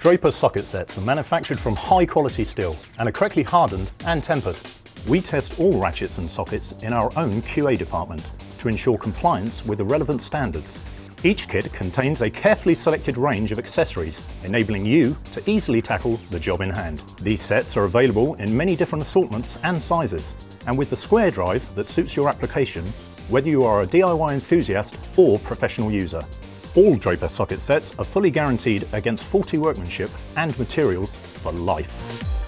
Draper socket sets are manufactured from high quality steel and are correctly hardened and tempered. We test all ratchets and sockets in our own QA department to ensure compliance with the relevant standards. Each kit contains a carefully selected range of accessories, enabling you to easily tackle the job in hand. These sets are available in many different assortments and sizes, and with the square drive that suits your application, whether you are a DIY enthusiast or professional user. All Draper socket sets are fully guaranteed against faulty workmanship and materials for life.